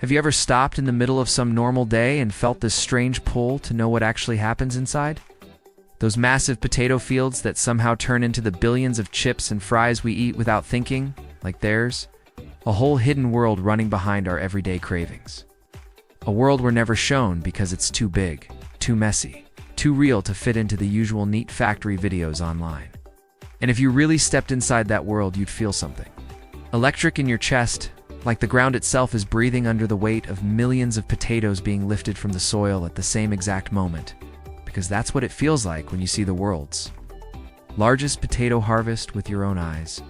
Have you ever stopped in the middle of some normal day and felt this strange pull to know what actually happens inside? Those massive potato fields that somehow turn into the billions of chips and fries we eat without thinking, like theirs? A whole hidden world running behind our everyday cravings. A world we're never shown because it's too big, too messy, too real to fit into the usual neat factory videos online. And if you really stepped inside that world, you'd feel something. Electric in your chest, like the ground itself is breathing under the weight of millions of potatoes being lifted from the soil at the same exact moment. Because that's what it feels like when you see the world's largest potato harvest with your own eyes.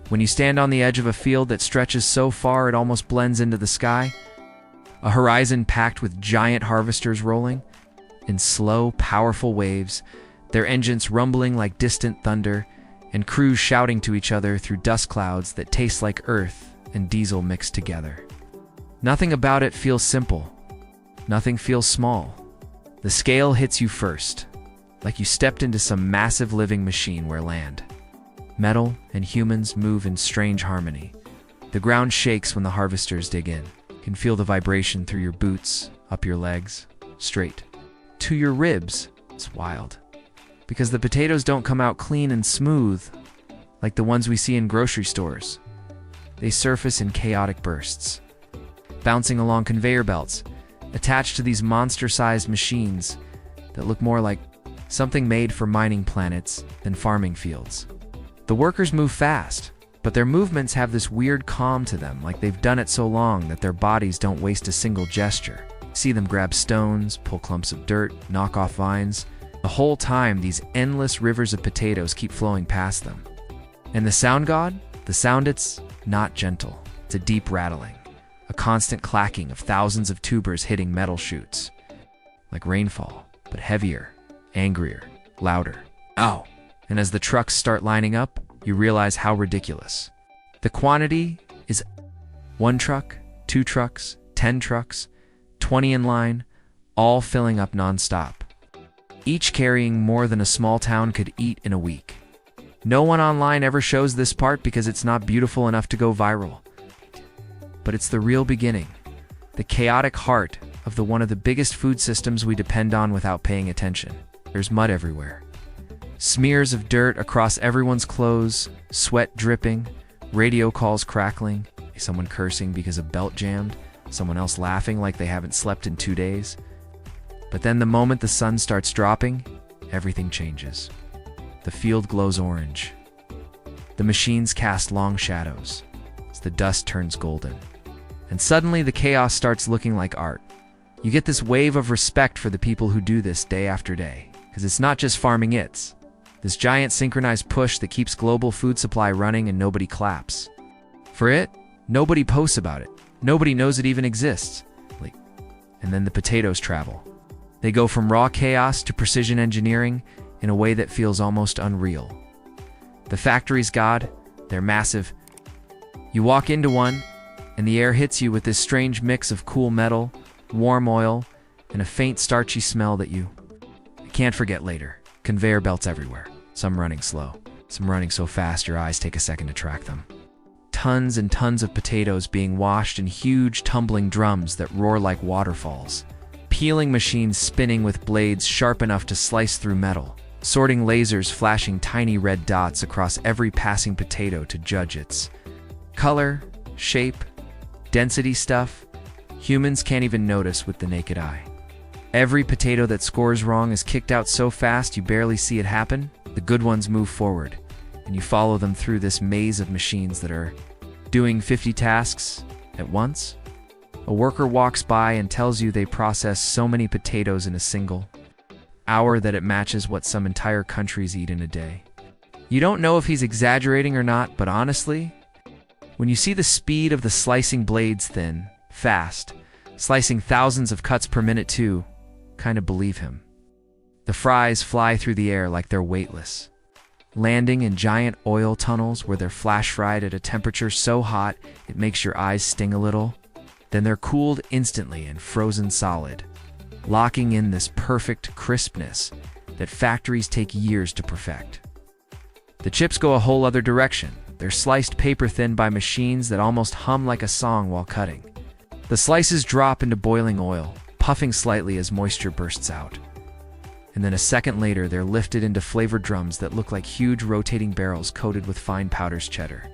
When you stand on the edge of a field that stretches so far it almost blends into the sky, a horizon packed with giant harvesters rolling in slow, powerful waves, their engines rumbling like distant thunder, and crews shouting to each other through dust clouds that taste like earth and diesel mixed together. Nothing about it feels simple. Nothing feels small. The scale hits you first, like you stepped into some massive living machine where land, metal, and humans move in strange harmony. The ground shakes when the harvesters dig in. You can feel the vibration through your boots, up your legs, straight to your ribs. It's wild. Because the potatoes don't come out clean and smooth like the ones we see in grocery stores. They surface in chaotic bursts, bouncing along conveyor belts, attached to these monster-sized machines that look more like something made for mining planets than farming fields. The workers move fast, but their movements have this weird calm to them, like they've done it so long that their bodies don't waste a single gesture. See them grab stones, pull clumps of dirt, knock off vines. The whole time, these endless rivers of potatoes keep flowing past them. And the sound god? The sound, it's not gentle. It's a deep rattling, a constant clacking of thousands of tubers hitting metal chutes. Like rainfall, but heavier, angrier, louder. Ow! And as the trucks start lining up, you realize how ridiculous. The quantity is 1 truck, 2 trucks, 10 trucks, 20 in line, all filling up non-stop. Each carrying more than a small town could eat in a week. No one online ever shows this part because it's not beautiful enough to go viral. But it's the real beginning, the chaotic heart of one of the biggest food systems we depend on without paying attention. There's mud everywhere. Smears of dirt across everyone's clothes, sweat dripping, radio calls crackling, someone cursing because a belt jammed, someone else laughing like they haven't slept in 2 days. But then the moment the sun starts dropping, everything changes. The field glows orange. The machines cast long shadows as the dust turns golden. And suddenly the chaos starts looking like art. You get this wave of respect for the people who do this day after day. Because it's not just farming, it's this giant synchronized push that keeps global food supply running and nobody claps. For it, nobody posts about it. Nobody knows it even exists. And then the potatoes travel. They go from raw chaos to precision engineering in a way that feels almost unreal. The factory's god, they're massive. You walk into one, and the air hits you with this strange mix of cool metal, warm oil, and a faint starchy smell that you can't forget later. Conveyor belts everywhere, some running slow, some running so fast your eyes take a second to track them. Tons and tons of potatoes being washed in huge tumbling drums that roar like waterfalls. Peeling machines spinning with blades sharp enough to slice through metal. Sorting lasers flashing tiny red dots across every passing potato to judge its color, shape, density stuff humans can't even notice with the naked eye. Every potato that scores wrong is kicked out so fast you barely see it happen. The good ones move forward, and you follow them through this maze of machines that are doing 50 tasks at once. A worker walks by and tells you they process so many potatoes in a single hour that it matches what some entire countries eat in a day. You don't know if he's exaggerating or not, but honestly, when you see the speed of the slicing blades thin, fast, slicing thousands of cuts per minute too, kind of believe him. The fries fly through the air like they're weightless, landing in giant oil tunnels where they're flash fried at a temperature so hot it makes your eyes sting a little. Then they're cooled instantly and frozen solid, locking in this perfect crispness that factories take years to perfect. The chips go a whole other direction. They're sliced paper thin by machines that almost hum like a song while cutting. The slices drop into boiling oil, puffing slightly as moisture bursts out. And then a second later, they're lifted into flavored drums that look like huge rotating barrels coated with fine powders cheddar.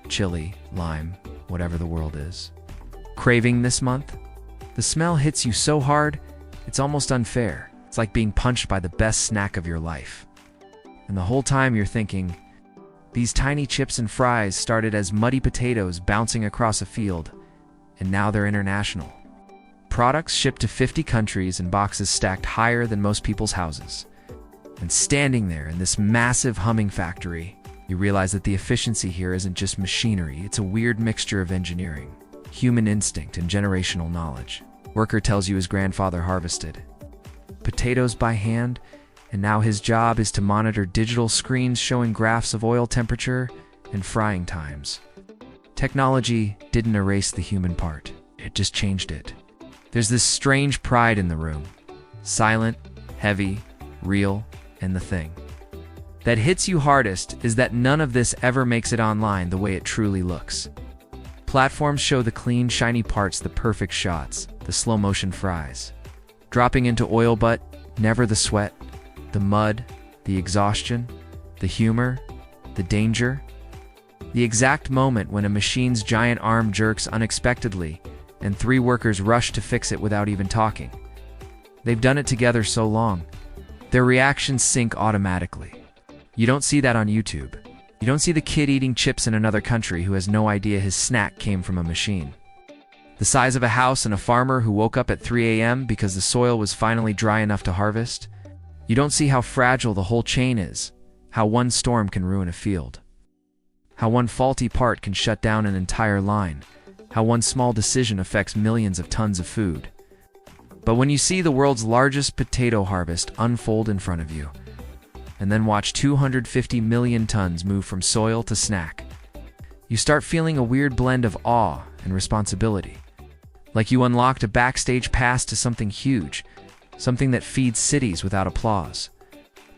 Chili, lime, whatever the world is. Craving this month? The smell hits you so hard, it's almost unfair. It's like being punched by the best snack of your life. And the whole time you're thinking, these tiny chips and fries started as muddy potatoes bouncing across a field, and now they're international. Products shipped to 50 countries in boxes stacked higher than most people's houses. And standing there in this massive humming factory, you realize that the efficiency here isn't just machinery, it's a weird mixture of engineering, human instinct, and generational knowledge. Worker tells you his grandfather harvested potatoes by hand, and now his job is to monitor digital screens showing graphs of oil temperature and frying times. Technology didn't erase the human part, it just changed it. There's this strange pride in the room. Silent, heavy, real, and the thing that hits you hardest is that none of this ever makes it online the way it truly looks. Platforms show the clean, shiny parts, the perfect shots, the slow-motion fries. Dropping into oil, but never the sweat, the mud, the exhaustion, the humor, the danger. The exact moment when a machine's giant arm jerks unexpectedly and 3 workers rush to fix it without even talking. They've done it together so long. Their reactions sync automatically. You don't see that on YouTube. You don't see the kid eating chips in another country who has no idea his snack came from a machine. The size of a house and a farmer who woke up at 3 a.m. because the soil was finally dry enough to harvest. You don't see how fragile the whole chain is, how one storm can ruin a field, how one faulty part can shut down an entire line, how one small decision affects millions of tons of food. But when you see the world's largest potato harvest unfold in front of you, and then watch 250 million tons move from soil to snack, you start feeling a weird blend of awe and responsibility. Like you unlocked a backstage pass to something huge, something that feeds cities without applause.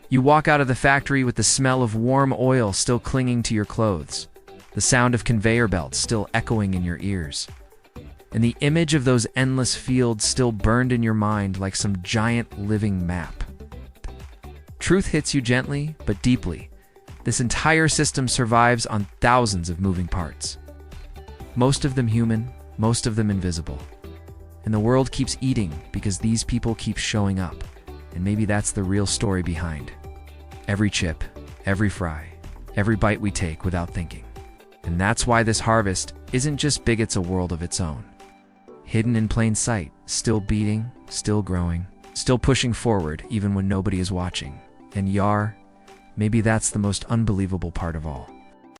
You walk out of the factory with the smell of warm oil still clinging to your clothes, the sound of conveyor belts still echoing in your ears, and the image of those endless fields still burned in your mind like some giant living map. Truth hits you gently but deeply. This entire system survives on thousands of moving parts. Most of them human, most of them invisible. And the world keeps eating because these people keep showing up. And maybe that's the real story behind every chip, every fry, every bite we take without thinking. And that's why this harvest isn't just big, it's a world of its own. Hidden in plain sight, still beating, still growing, still pushing forward even when nobody is watching. And maybe that's the most unbelievable part of all.